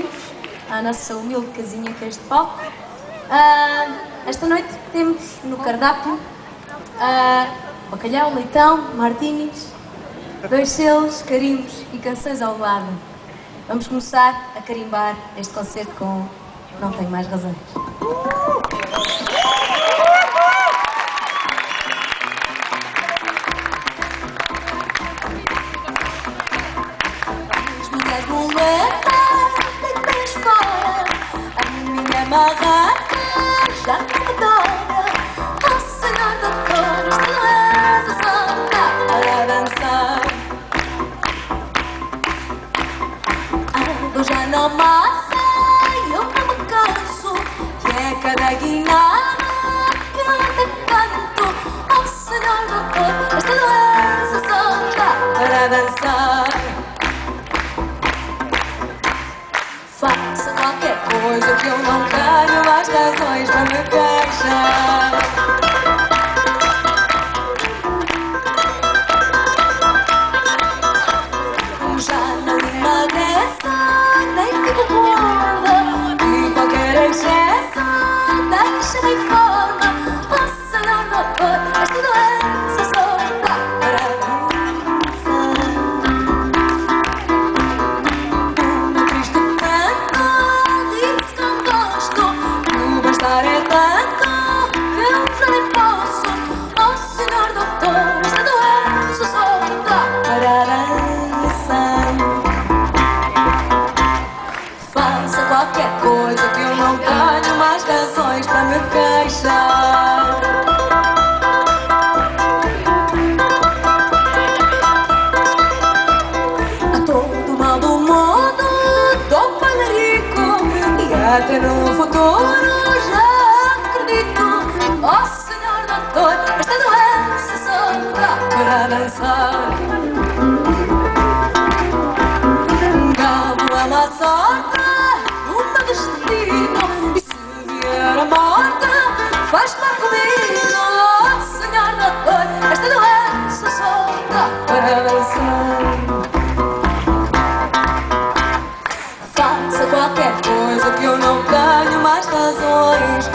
bem-vindos à nossa humilde casinha que é este palco. Esta noite temos no cardápio bacalhau, leitão, martinis, 2 selos, carimbos e canções ao lado. Vamos começar a carimbar este concerto com Não Tenho Mais Razões. As minhas moletas deitas fora, a minha barraca já não me dói. Oh Senhor doutor, esta doença só dá para dançar. Ando já não massa e eu não me canso, e é cada guinada que eu até canto. Oh Senhor doutor, esta doença só dá para dançar. Faça qualquer coisa que eu não tenho mais razões para me queixar. Já não emagreço, nem fico gorda, e qualquer excesso deixa-me em forma. Oh Senhor doutor, esta doença só dá para dançar. O meu triste canto diz com gosto, o bem-estar é tanto que eu já nem posso. Oh Senhor doutor, esta doença só dá para dançar. Faça qualquer coisa que eu não tenho mais razões para me queixar. A todo mal do mundo dou palarico, e até no futuro já acredito. Oh Senhor doutor, esta doença só dá para dançar. Gabo é uma sorte no meu destino, e se vier a morte faz par comigo. Oh Senhor doutor, esta doença só dá para dançar. Faça qualquer coisa que eu não tenho mais razões